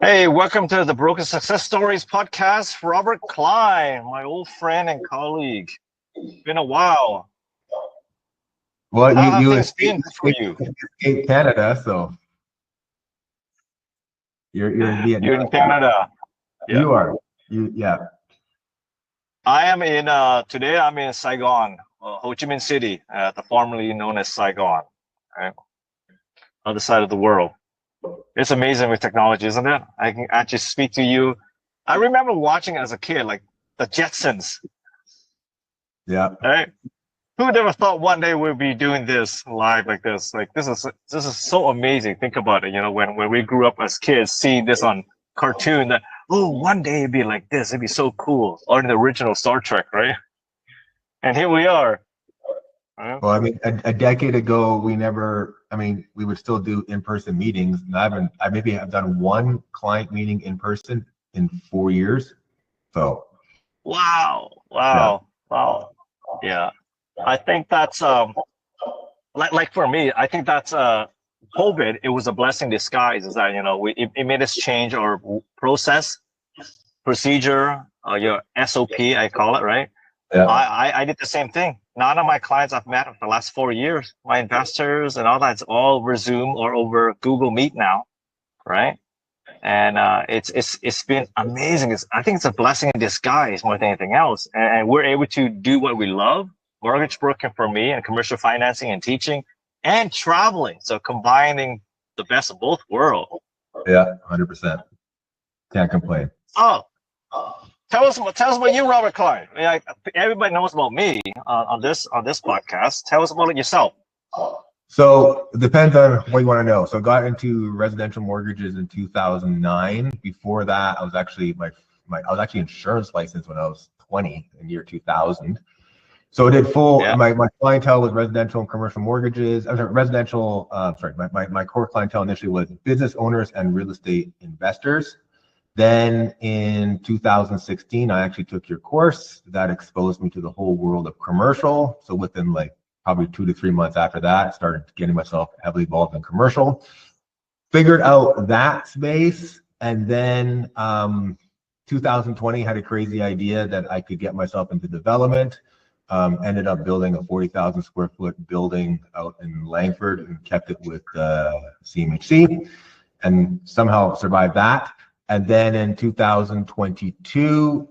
Hey, welcome to the Broker Success Stories podcast. Robert Klein, my old friend and colleague. Been a while. Well, How have you things been for you? escaped Canada, so you're in You're Vietnam. in Canada. Yeah. You are. Yeah. I am in, today I'm in Saigon, Ho Chi Minh City, the formerly known as Saigon, right? Other side of the world. It's amazing with technology, isn't it? I can actually speak to you. I remember watching as a kid, like the Jetsons, Yeah. right? Who would ever thought one day we'd be doing this live like this? Like this is so amazing. Think about it. You know, when we grew up as kids, seeing this on cartoon, that one day it'd be like this. It'd be so cool. Or in the original Star Trek, right? And here we are. Well, I mean, a decade ago, we would still do in-person meetings. And I maybe have done one client meeting in person in 4 years. So, Wow, yeah. wow, wow. Yeah, I think that's like for me, I think that's COVID. It was a blessing in disguise. Is that it made us change our process procedure, your SOP, I call it, right? Yeah. I did the same thing. None of my clients I've met for the last 4 years, my investors and all that, it's all over Zoom or over Google Meet now, right? And it's been amazing. I think it's a blessing in disguise more than anything else. And we're able to do what we love, mortgage broking for me, and commercial financing and teaching, and traveling. So combining the best of both worlds. Yeah, 100%. Can't complain. Oh, tell us about you, Robert Klein. Yeah, everybody knows about me on this podcast. Tell us about it yourself. So it depends on what you want to know. So I got into residential mortgages in 2009. Before that, I was actually I was actually insurance licensed when I was 20 in year 2000. So I did full. Yeah. My clientele was residential and commercial mortgages. I'm sorry, residential. My core clientele initially was business owners and real estate investors. Then in 2016, I actually took your course that exposed me to the whole world of commercial. So within probably 2 to 3 months after that, I started getting myself heavily involved in commercial. Figured out that space, and then 2020 had a crazy idea that I could get myself into development. Ended up building a 40,000 square foot building out in Langford and kept it with CMHC, and somehow survived that. And then in 2022,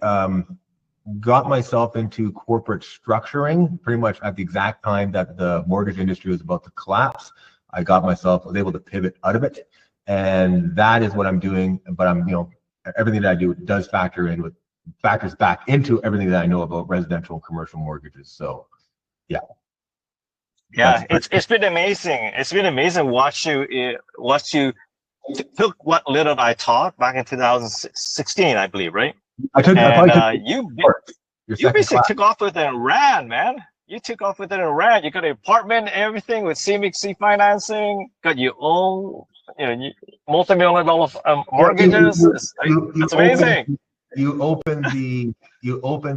got myself into corporate structuring pretty much at the exact time that the mortgage industry was about to collapse. I was able to pivot out of it. And that is what I'm doing. But everything that I do does factors back into everything that I know about residential and commercial mortgages. So, yeah. Yeah, it's been amazing. It's been amazing watch you took what little I taught back in 2016, I believe, right? You basically took off with it and ran, man. You took off with it and ran. You got an apartment, everything with CMHC financing. Got your own, multi-million-dollar mortgages. It's amazing. You opened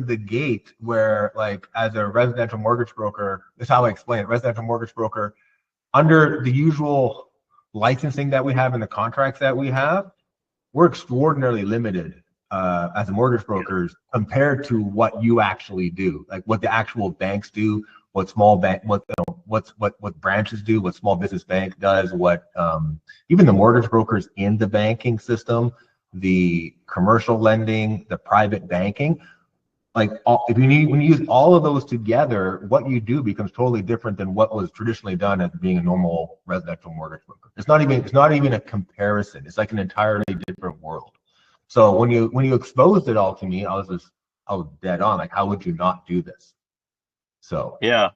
the gate where, like, as a residential mortgage broker, this is how I explain it. Residential mortgage broker, under the usual licensing that we have and the contracts that we have, we're extraordinarily limited as mortgage brokers compared to what you actually do, like what the actual banks do, what branches do, what small business bank does, what even the mortgage brokers in the banking system, the commercial lending, the private banking. Like, when you use all of those together, what you do becomes totally different than what was traditionally done as being a normal residential mortgage broker. It's not even a comparison. It's like an entirely different world. So when you exposed it all to me, I was dead on. Like, how would you not do this? So yeah,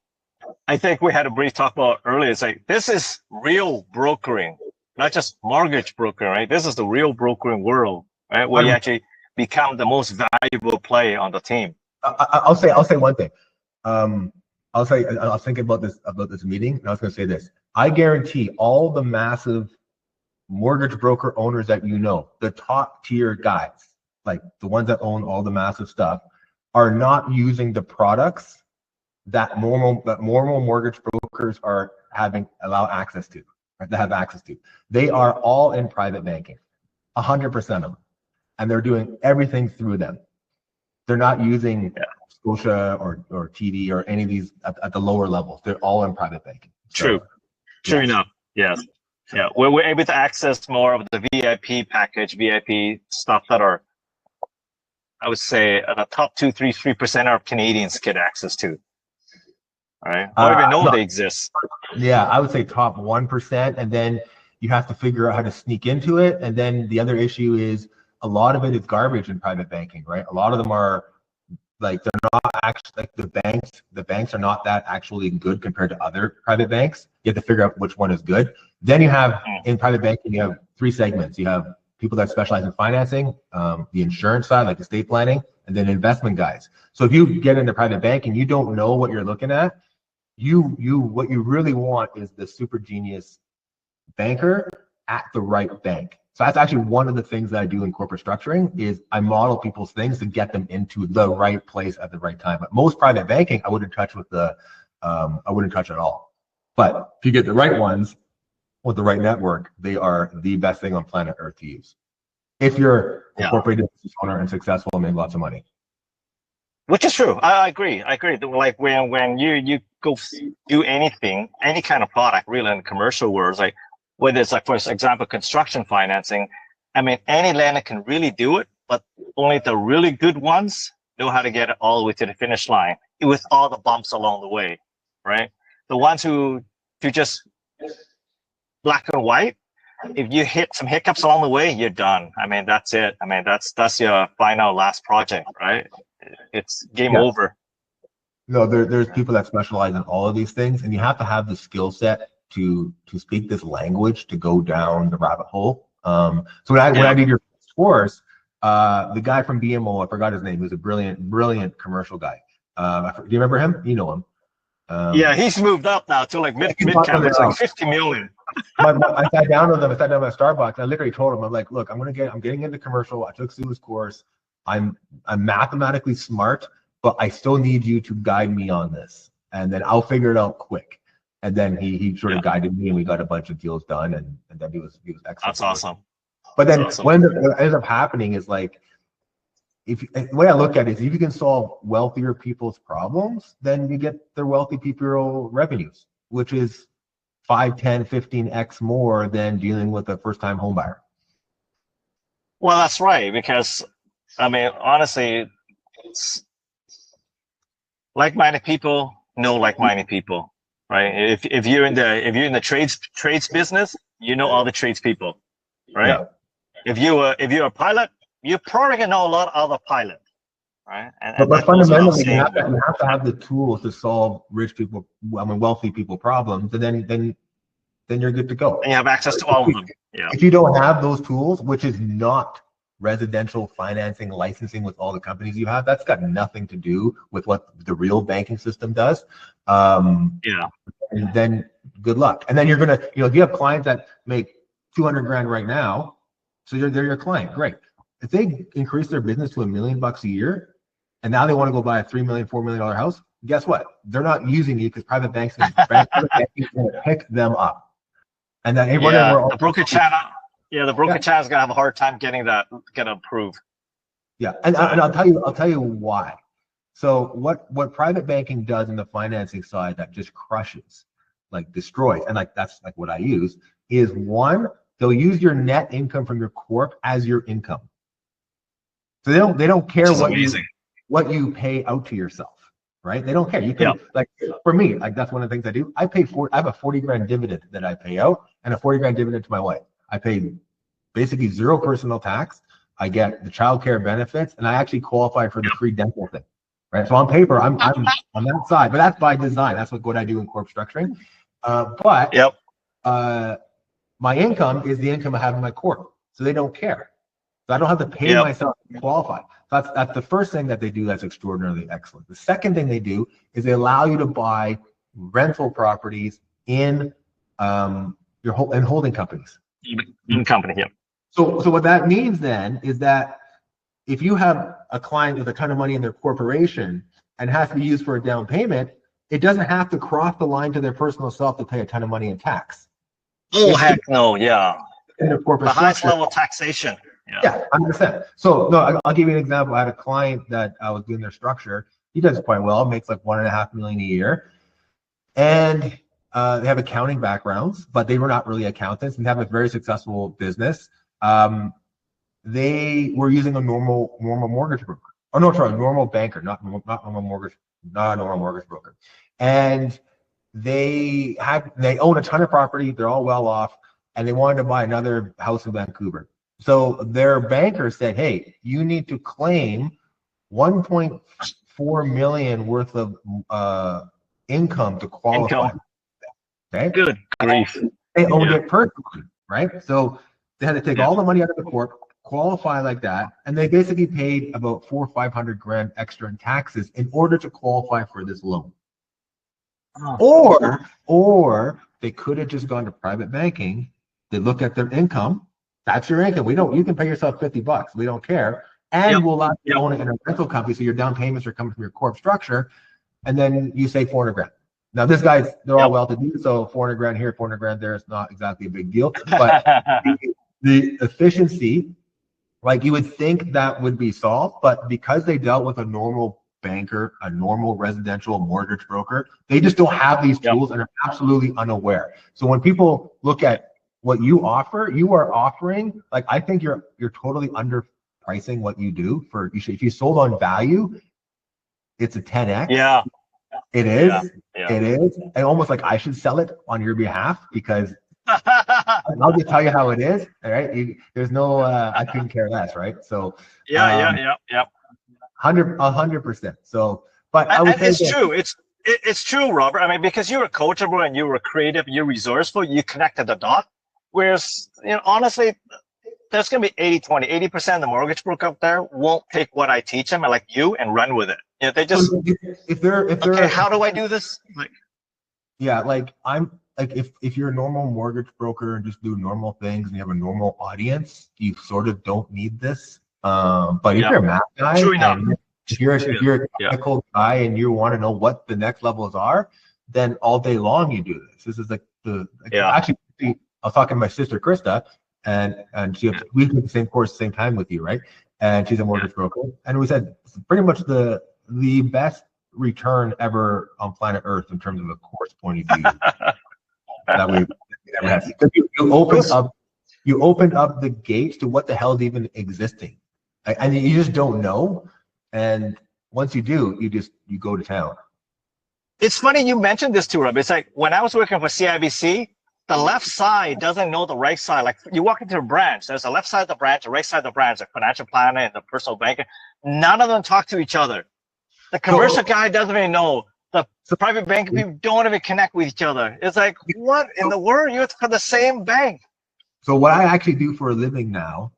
I think we had a brief talk about earlier. It's like, this is real brokering, not just mortgage brokering, right? This is the real brokering world, right? Where you actually become the most valuable player on the team. I'll say one thing. I was thinking about this meeting, and I was going to say this. I guarantee all the massive mortgage broker owners that the top tier guys, like the ones that own all the massive stuff, are not using the products that normal mortgage brokers have access to. They are all in private banking. 100% of them, and they're doing everything through them. They're not using Scotia or TD or any of these at the lower levels. They're all in private banking. So, true enough. Yes. Yeah, we're able to access more of the VIP package, VIP stuff that are, I would say, the top 3% of Canadians get access to. All right, or even know they exist. Yeah, I would say top 1%, and then you have to figure out how to sneak into it. And then the other issue is a lot of it is garbage in private banking, right? A lot of them are like, they're not actually like the banks are not that actually good compared to other private banks. You have to figure out which one is good. Then you have in private banking, you have 3 segments. You have people that specialize in financing, the insurance side, like estate planning, and then investment guys. So if you get into private banking, you don't know what you're looking at. What you really want is the super genius banker at the right bank. So that's actually one of the things that I do in corporate structuring is I model people's things to get them into the right place at the right time. But most private banking, I wouldn't touch with I wouldn't touch at all. But if you get the right ones with the right network, they are the best thing on planet Earth to use. If you're a corporate business owner and successful and make lots of money. Which is true. I agree. Like when you go do anything, any kind of product, really in commercial world, like whether it's like, for example, construction financing. I mean, any lender can really do it, but only the really good ones know how to get it all the way to the finish line with all the bumps along the way, right? The ones who just black and white, if you hit some hiccups along the way, you're done. I mean, that's it. I mean, that's your final last project, right? It's game over. No, there's people that specialize in all of these things, and you have to have the skill set to speak this language to go down the rabbit hole. So when I did your course, the guy from BMO, I forgot his name, he was a brilliant commercial guy. Do you remember him? You know him. Yeah, he's moved up now to like mid cap. It's like 50 million. I sat down with him. I sat down at Starbucks. I literally told him, I'm like, look, I'm getting into commercial. I took Sua's course. I'm mathematically smart, but I still need you to guide me on this, and then I'll figure it out quick. And then he sort of guided me, and we got a bunch of deals done, and then he was excellent. That's awesome. But then what ends up happening is like, the way I look at it is if you can solve wealthier people's problems, then you get their wealthy people revenues, which is 5, 10, 15x more than dealing with a first-time home buyer. Well, that's right, because I mean, honestly, it's like-minded people know like-minded people, right? If you're in the trades business, you know all the trades people, right? Yeah. If you're a pilot, you're probably gonna know a lot of other pilots, right? But fundamentally, you have to have the tools to solve wealthy people problems, and then you're good to go. And you have access to all of them. Yeah. If you don't have those tools, which is not residential financing licensing with all the companies you have, that's got nothing to do with what the real banking system does. And then good luck. And then you're gonna, if you have clients that make 200 grand right now, so they're your client, great. If they increase their business to $1 million a year, and now they want to go buy a $3 million, $4 million house, guess what? They're not using you because private banks is going to pick them up. And then the broker channel. Yeah, the broker channel is gonna have a hard time getting approved. Yeah, and I'll tell you why. So what private banking does in the financing side that just crushes, like destroys, and like that's like what I use is one, they'll use your net income from your corp as your income. So they don't care what you pay out to yourself, right? They don't care. You can like for me, like that's one of the things I do. I have a 40 grand dividend that I pay out and a 40 grand dividend to my wife. I pay basically 0 personal tax. I get the child care benefits, and I actually qualify for the free dental thing, right? So on paper, I'm on that side, but that's by design. That's what I do in corp structuring. My income is the income I have in my corp, so they don't care. So I don't have to pay myself to qualify. That's the first thing that they do that's extraordinarily excellent. The second thing they do is they allow you to buy rental properties in your holding companies. In company, yeah. So what that means then is that if you have a client with a ton of money in their corporation and has to be used for a down payment, it doesn't have to cross the line to their personal self to pay a ton of money in tax. Oh, heck no, yeah. In the corporate highest level of taxation. Yeah, 100%. So no, I'll give you an example. I had a client that I was doing their structure. He does quite well, makes like 1.5 million a year. And they have accounting backgrounds, but they were not really accountants and have a very successful business. They were using a normal mortgage broker. Oh no, sorry, normal banker, not normal mortgage, not a normal mortgage broker. And they own a ton of property. They're all well off, and they wanted to buy another house in Vancouver. So their banker said, "Hey, you need to claim 1.4 million worth of income to qualify." Income. Okay. Good grief. They owned it personally, right? So they had to take all the money out of the corp, qualify like that, and they basically paid about 400 or 500 grand extra in taxes in order to qualify for this loan. Or they could have just gone to private banking. They look at their income. That's your income. You can pay yourself $50. We don't care. And we'll let you own it in a rental company. So your down payments are coming from your corp structure. And then you say 400 grand. Now this guy's, they're all well-to-do. So 400 grand here, 400 grand there is not exactly a big deal. But the efficiency, like you would think that would be solved, but because they dealt with a normal banker, a normal residential mortgage broker, they just don't have these tools and are absolutely unaware. So when people look at what you offer, you are offering, like, I think you're totally underpricing what you do. If you sold on value, it's a 10x. Yeah. It is. It is. And almost like I should sell it on your behalf, because I'll just tell you how it is. All right. There's no, I couldn't care less. Right. So, 100%. So, but I would say it's true. It's true, Robert. I mean, because you were coachable and you were creative, you're resourceful, you connected the dot. Whereas, honestly, there's going to be 80-20. 80% of the mortgage broker out there won't take what I teach them, like you, and run with it. They just, if they're okay, how do I do this? If you're a normal mortgage broker and just do normal things and you have a normal audience, you sort of don't need this. But if you're a math guy, if you're a technical guy and you want to know what the next levels are, then all day long you do this. This is actually, I was talking to my sister Krista, and we did the same course, same time with you, right? And she's a mortgage broker, and we said pretty much the best return ever on planet Earth in terms of a course point of view that we've ever had. You opened up the gates to what the hell is even existing, and you just don't know. And once you do, you go to town. It's funny you mentioned this too, Rob. It's like when I was working for CIBC, the left side doesn't know the right side. Like you walk into a branch, there's a left side of the branch, a right side of the branch, the financial planner and the personal banker. None of them talk to each other. The commercial guy doesn't even know. The private banking people don't even connect with each other. It's like, what in the world? You're for the same bank. So what I actually do for a living now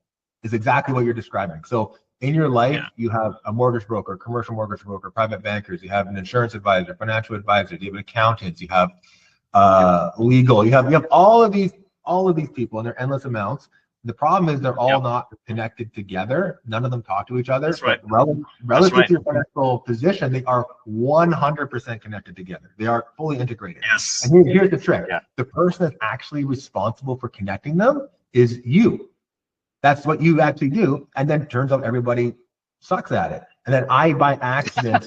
is exactly what you're describing. So in your life, you have a mortgage broker, commercial mortgage broker, private bankers, you have an insurance advisor, financial advisor, you have accountants, you have legal, you have all of these people, and they're endless amounts. The problem is they're all not connected together. None of them talk to each other. That's right. Relative to your financial position, they are 100% connected together. They are fully integrated. Yes. And here's the trick. The person that's actually responsible for connecting them is you. That's what you actually do. And then it turns out everybody sucks at it. And then I, by accident,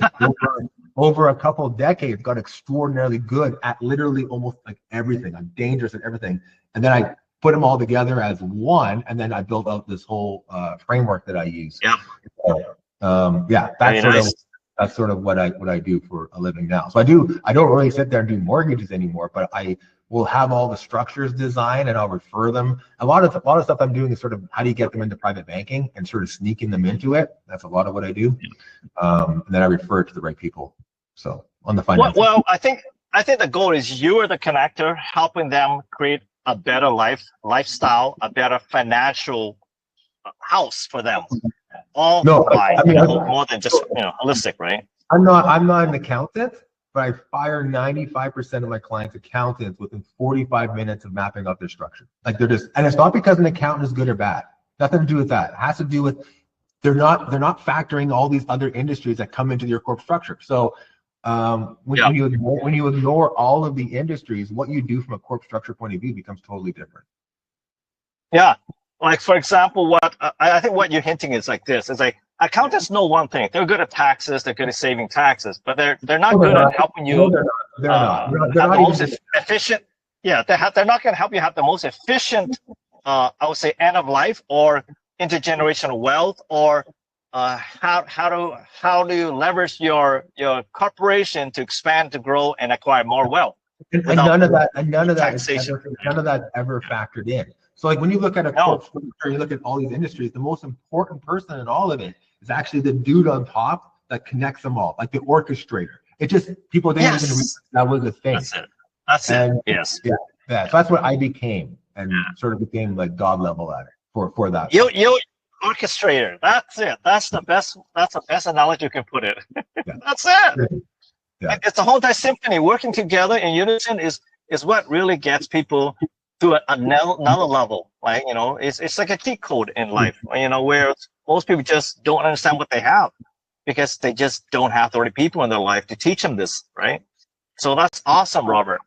over a couple of decades, got extraordinarily good at literally almost like everything. I'm dangerous at everything. And then I put them all together as one, and then I built out this whole framework that I use. That's sort of what I do for a living now. So I don't really sit there and do mortgages anymore, but I will have all the structures designed and I'll refer them. A lot of stuff I'm doing is sort of how do you get them into private banking and sort of sneaking them into it. That's a lot of what I do. And then I refer it to the right people. So on the finance. Well, I think the goal is you are the connector, helping them create a better lifestyle, a better financial house for them. All more than just holistic, right? I'm not an accountant, but I fire 95% of my clients' accountants within 45 minutes of mapping out their structure. Like they're just, and it's not because an accountant is good or bad. Nothing to do with that. It has to do with they're not factoring all these other industries that come into your corp structure. So when you ignore all of the industries, what you do from a corp structure point of view becomes totally different. Yeah. like for example, what I think what you're hinting is like this. It's like accountants know one thing. They're good at taxes. They're good at saving taxes, but they're not good at helping you. No, they're not. They're not. They're have not the most even efficient. Yeah, they're not going to help you have the most efficient. I would say end of life or intergenerational wealth or how do you leverage your corporation to expand, to grow, and acquire more wealth. And none of that taxation. none of that's ever factored in. So like when you look at a corp structure, you look at all these industries, the most important person in all of it is actually the dude on top that connects them all, like the orchestrator. It just people didn't even realize that was a thing. That's it. Yes. Yeah. So that's what I became, and sort of became like god level at it for that. You orchestrator. That's it. That's the best analogy you can put it. That's it. Yeah. It's a whole entire symphony working together in unison is what really gets people to another level. Like, you know, it's like a cheat code in life, you know, where most people just don't understand what they have because they just don't have the right people in their life to teach them this, right? So that's awesome, Robert.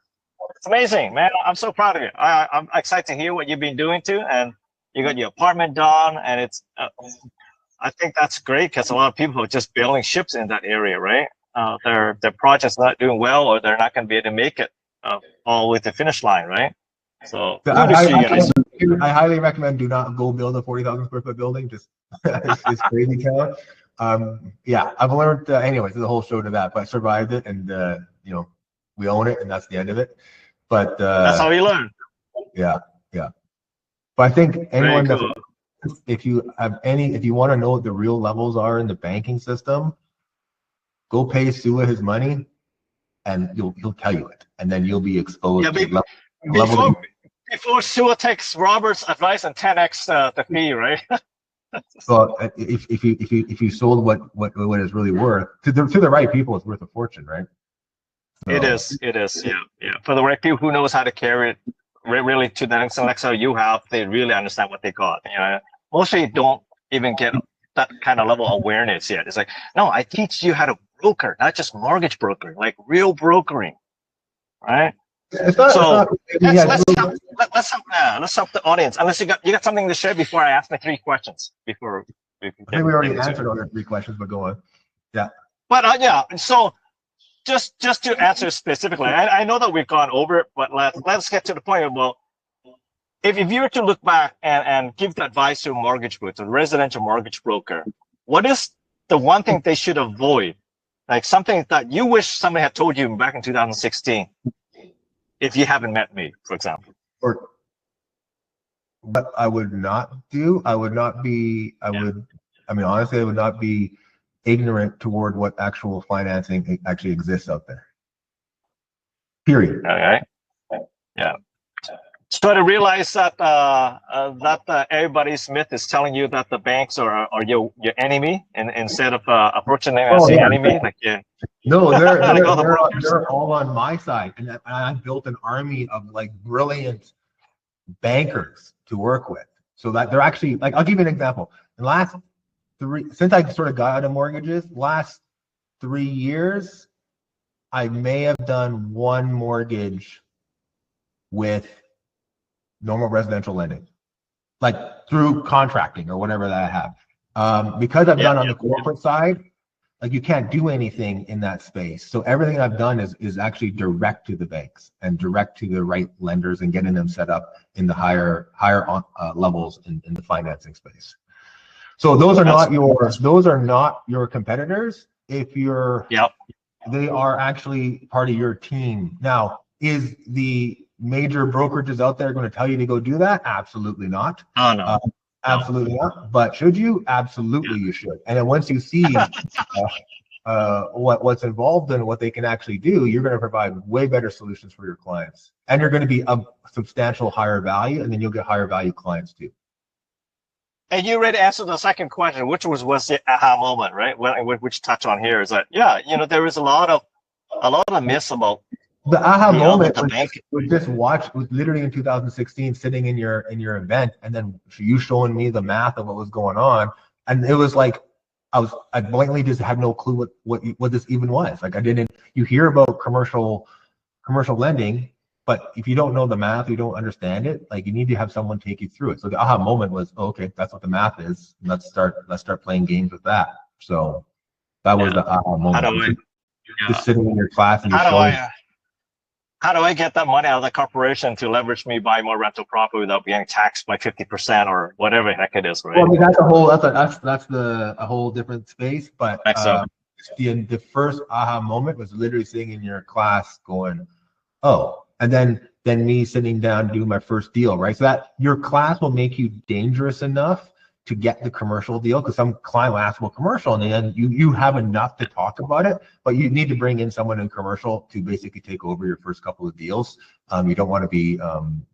It's amazing, man. I'm so proud of you. I'm excited to hear what you've been doing too, and you got your apartment done, and it's. I think that's great because a lot of people are just building ships in that area, right? Their project's not doing well, or they're not going to be able to make it all with the finish line, right? So I highly recommend do not go build a 40,000 square foot building. Just it's crazy town. Yeah, I've learned. Anyways, there's a whole show to that, but I survived it, and you know, we own it, and that's the end of it. But that's how you learn. Yeah. But I think anyone that if you want to know what the real levels are in the banking system, go pay Sua his money, and he'll tell you it, and then you'll be exposed to before Sua takes Robert's advice and 10x the fee, right? Well, if you sold what it's really worth to the right people, it's worth a fortune, right? So. It is, yeah. For the right people who knows how to carry it really to the next level you have, they really understand what they got. You know, mostly don't even get that kind of level of awareness yet. It's like, no, I teach you how to broker, not just mortgage broker, like real brokering, right? It's not, let's help the audience. Unless you got something to share before I ask my 3 questions. I think we already answered all your 3 questions, but go on. Yeah. But so just to answer specifically, I know that we've gone over it, but let's get to the point of, well, if you were to look back and give the advice to a mortgage broker, a residential mortgage broker, what is the one thing they should avoid? Like something that you wish somebody had told you back in 2016, if you haven't met me, for example. Or what I would not do, honestly, I would not be ignorant toward what actual financing actually exists out there. Period. Okay. Yeah. So to realize that everybody's myth is telling you that the banks are your enemy, and instead of approaching them as the enemy, like no, they're all on my side, and I built an army of like brilliant bankers to work with, so that they're actually like, I'll give you an example. Since I sort of got out of mortgages, last 3 years, I may have done 1 mortgage with normal residential lending, like through contracting or whatever that I have. Because I've done on the corporate side, like you can't do anything in that space. So everything I've done is actually direct to the banks and direct to the right lenders and getting them set up in the higher levels in the financing space. So those are not your competitors. If they are actually part of your team. Now, is the major brokerages out there going to tell you to go do that? Absolutely not. Oh no. Absolutely not. But should you? Absolutely, you should. And then once you see what's involved and what they can actually do, you're going to provide way better solutions for your clients, and you're going to be of substantial higher value, and then you'll get higher value clients too. And you already answered the second question, which was the aha moment, right? Which touch on here is that, there is a lot of myths about the aha moment. Was just watch, was literally in 2016, sitting in your event, and then you showing me the math of what was going on, and it was like I blatantly just had no clue what this even was. Like you hear about commercial lending, But if you don't know the math, you don't understand it, like you need to have someone take you through it. So the aha moment was, oh, okay, that's what the math is. Let's start playing games with that. So that was the aha moment. Just sitting in your class and just showing. How do I get that money out of the corporation to leverage me buy more rental property without being taxed by 50% or whatever the heck it is, right? Well, I mean, that's a whole different space. But the first aha moment was literally sitting in your class going, oh, and then me sitting down doing my first deal, right? So that your class will make you dangerous enough to get the commercial deal, because some client will ask about commercial, and then you have enough to talk about it, but you need to bring in someone in commercial to basically take over your first couple of deals. You don't want to be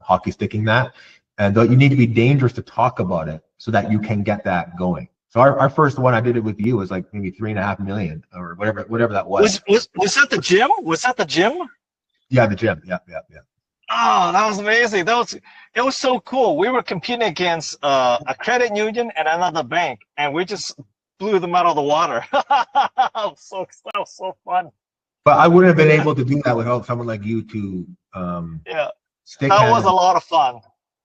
hockey sticking that, and you need to be dangerous to talk about it so that you can get that going. So our first one, I did it with you, was like maybe 3.5 million or whatever that was. Was that the gym? Was that the gym? Yeah, the gym. Yeah. Oh, that was amazing. It was so cool. We were competing against a credit union and another bank, and we just blew them out of the water. That was so fun. But I wouldn't have been able to do that without someone like you to stick. That was a lot of fun.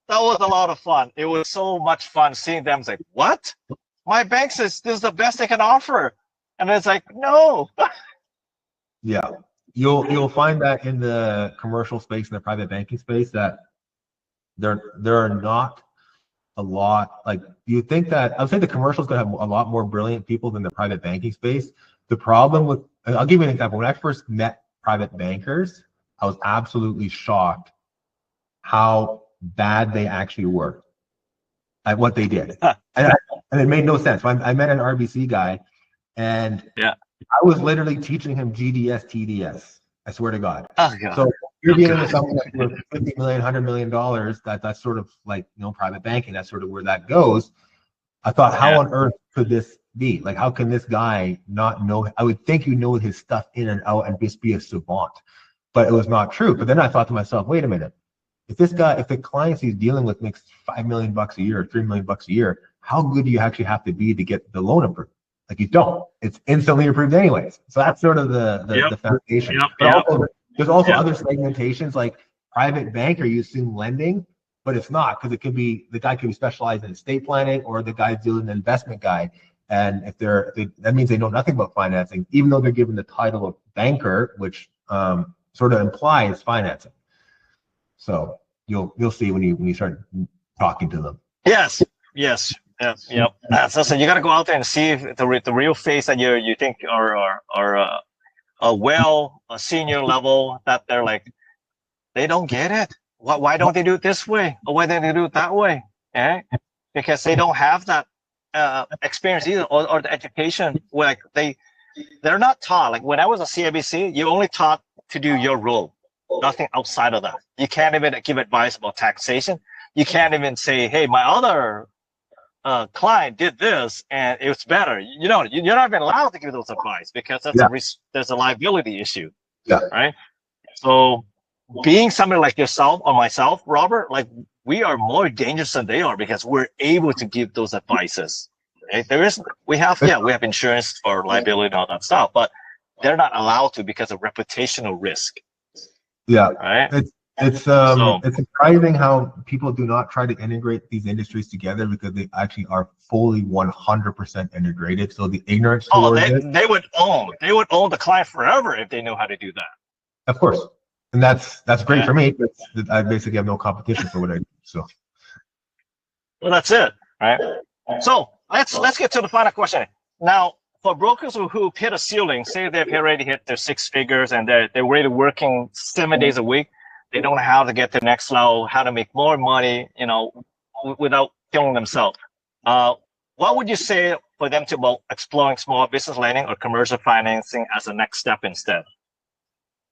That was a lot of fun. It was so much fun seeing them. It's like, what? My bank says this is the best they can offer, and it's like, no. Yeah. You'll find that in the commercial space and the private banking space that there are not a lot, like you think that, I would say the commercial is going to have a lot more brilliant people than the private banking space. The problem with, I'll give you an example. When I first met private bankers, I was absolutely shocked how bad they actually were at what they did. And it made no sense. I met an RBC guy, and I was literally teaching him GDS, TDS. I swear to God. Oh, God. So you're dealing with something like with $50 million, $100 million. That's sort of like, private banking. That's sort of where that goes. I thought, how on earth could this be? Like, how can this guy not know? I would think you know his stuff in and out and just be a savant, but it was not true. But then I thought to myself, wait a minute. If the clients he's dealing with makes $5 million a year or $3 million a year, how good do you actually have to be to get the loan approved? Like, you don't. It's instantly approved anyways. So that's sort of the foundation. There's also other segmentations, like private banker, you assume lending, but it's not, because the guy could be specialized in estate planning, or the guy's dealing an investment guy. And if that means they know nothing about financing, even though they're given the title of banker, which sort of implies financing. So you'll see when you start talking to them. Yes. Yep. So you got to go out there and see if the real face that you think are a senior level, that they're like, they don't get it. Why don't they do it this way, or why don't they do it that way? Because they don't have that experience either, or the education. Like they're not taught. Like when I was a CIBC, you only taught to do your role, nothing outside of that. You can't even give advice about taxation. You can't even say, hey, my other client did this and it was better. You're not even allowed to give those advice, because there's a liability issue. Right. So being somebody like yourself or myself, Robert, like, we are more dangerous than they are, because we're able to give those advices. Right? We have insurance for liability and all that stuff, but they're not allowed to because of reputational risk. Yeah. Right. It's surprising how people do not try to integrate these industries together, because they actually are fully 100% integrated. So the ignorance towards they would own the client forever if they know how to do that. Of course, and that's great for me. But I basically have no competition for what I do. So, well, that's it, right? So let's get to the final question now. For brokers who hit a ceiling, say they've already hit their 6 figures and they're already working 7 days a week. They don't know how to get to the next level, how to make more money, without killing themselves. What would you say for them to exploring small business lending or commercial financing as a next step instead?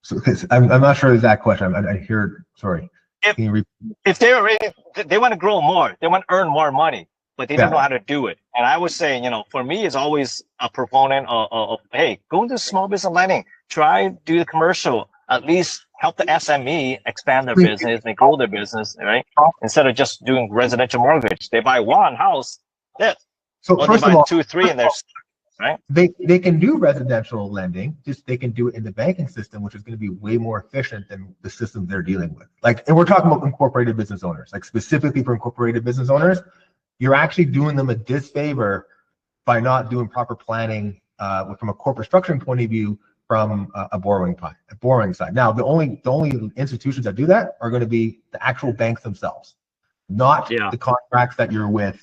So I'm not sure the exact question. I hear. Sorry. If they want to grow more, they want to earn more money, but they don't know how to do it. And I would say, for me, it's always a proponent of hey, go into small business lending, try do the commercial, at least help the SME expand their business, they grow their business, right? Instead of just doing residential mortgage, they buy one house, So or first they buy of all, 2, 3, and there's. right? They can do residential lending, just they can do it in the banking system, which is going to be way more efficient than the system they're dealing with. Like, and we're talking about incorporated business owners, like specifically for incorporated business owners, you're actually doing them a disfavor by not doing proper planning from a corporate structuring point of view from a borrowing side. Now, the only institutions that do that are going to be the actual banks themselves, not the contracts that you're with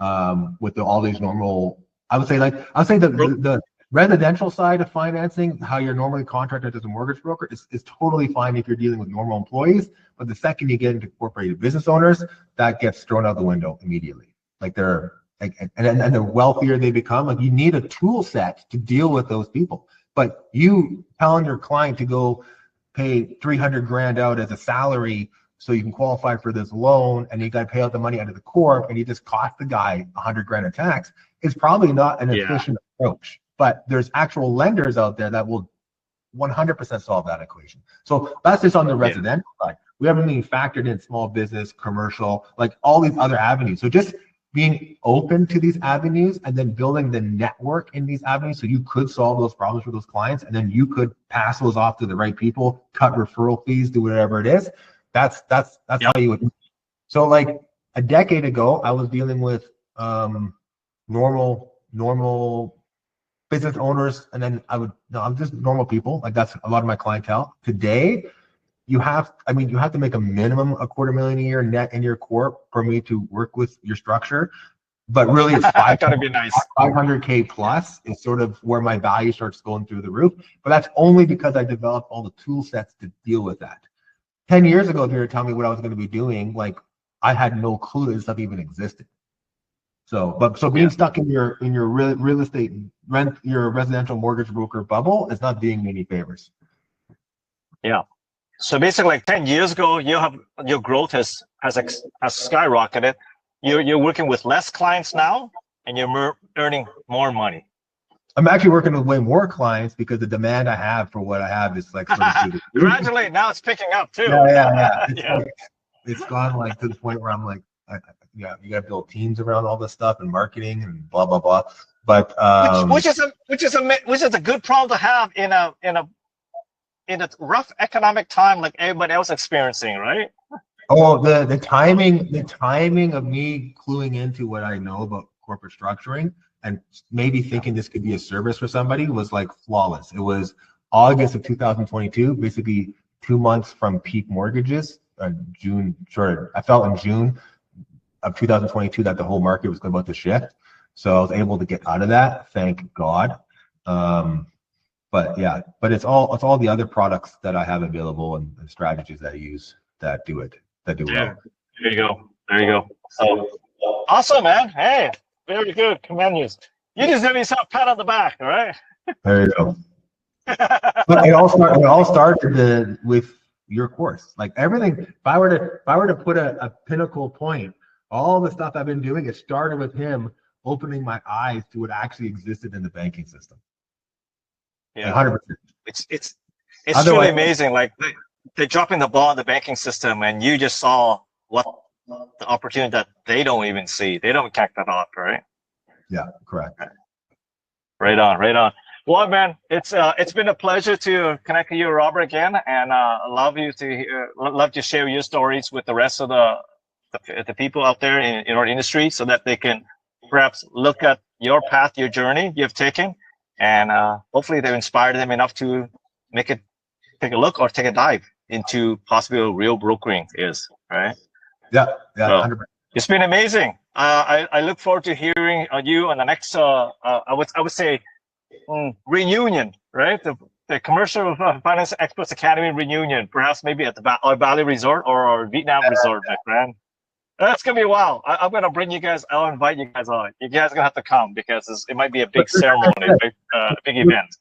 all these normal. I would say the residential side of financing, how you're normally contracted as a mortgage broker, is totally fine if you're dealing with normal employees. But the second you get into incorporated business owners, that gets thrown out the window immediately. Like they're and the wealthier they become, like you need a tool set to deal with those people. But you telling your client to go pay 300 grand out as a salary so you can qualify for this loan, and you got to pay out the money out of the corp, and you just cost the guy 100 grand in tax, is probably not an efficient approach. But there's actual lenders out there that will 100% solve that equation. So that's just on the residential side. We haven't even factored in small business, commercial, like all these other avenues. So just being open to these avenues and then building the network in these avenues so you could solve those problems for those clients, and then you could pass those off to the right people, cut referral fees, do whatever it is. That's how you would. So like a decade ago, I was dealing with normal business owners, and then I'm just normal people. Like that's a lot of my clientele. Today, you have to make a minimum $250,000 a year net in your corp for me to work with your structure. But really, it's gotta be nice. 500K plus is sort of where my value starts going through the roof. But that's only because I developed all the tool sets to deal with that. 10 years ago, if you were telling me what I was going to be doing, like I had no clue that this stuff even existed. So being stuck in your real estate your residential mortgage broker bubble is not doing me any favors. Yeah. So basically, like 10 years ago, your growth has skyrocketed. You're working with less clients now, and you're earning more money. I'm actually working with way more clients because the demand I have for what I have is like sort of gradually now it's picking up too. Yeah. It's gone like to the point where I'm like, you got to build teams around all this stuff and marketing and blah blah blah. But which is a good problem to have in a rough economic time like everybody else experiencing, right? Oh, the timing of me cluing into what I know about corporate structuring and maybe thinking this could be a service for somebody was like flawless. It was August of 2022, basically 2 months from peak mortgages. I felt in June of 2022 that the whole market was about to shift. So I was able to get out of that, thank God. But it's all the other products that I have available and strategies that I use that do well. There you go. So awesome, man. Hey, very good. Commend you. You deserve yourself a pat on the back, all right? There you go. But it all started with your course. Like everything, if I were to put a pinnacle point, all the stuff I've been doing, it started with him opening my eyes to what actually existed in the banking system. Yeah, 100%. It's truly amazing. Like they're dropping the ball in the banking system, and you just saw what the opportunity that they don't even see. They don't catch that off, right? Yeah, correct. Right on. Well, man, it's been a pleasure to connect with you, Robert, again, and love to share your stories with the rest of the people out there in our industry, so that they can perhaps look at your path, your journey you've taken, and hopefully they've inspired them enough to take a look or take a dive into possibly real brokering is, right? Yeah, 100%. It's been amazing. I look forward to hearing you on the next, I would say, reunion, right? The Commercial Finance Experts Academy reunion, perhaps maybe at the Bali Resort or Vietnam Resort, my friend. That's gonna be wild. I'm gonna bring you guys. I'll invite you guys on. You guys are gonna have to come because it might be a big ceremony, a big event.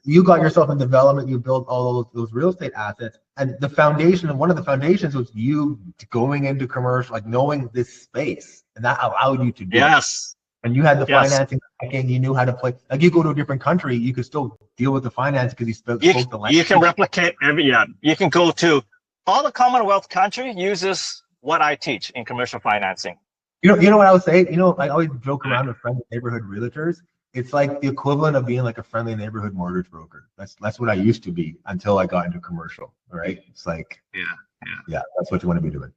You got yourself in development. You built all those real estate assets, and one of the foundations was you going into commercial, like knowing this space, and that allowed you to do it. And you had the financing, and you knew how to play. Like you go to a different country, you could still deal with the finance because you spoke the language. You can replicate you can go to all the Commonwealth country uses what I teach in commercial financing. You know what I would say? I always joke around with friends, neighborhood realtors. it's like the equivalent of being like a friendly neighborhood mortgage broker. That's what I used to be until I got into commercial, right? It's like, yeah, that's what you want to be doing.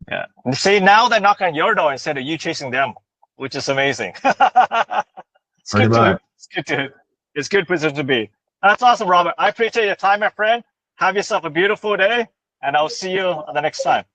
Yeah. See, now they're knocking on your door instead of you chasing them, which is amazing. It's Pretty good to much. it's good to it's good position to be. That's awesome, Robert. I appreciate your time, my friend. Have yourself a beautiful day, and I'll see you the next time.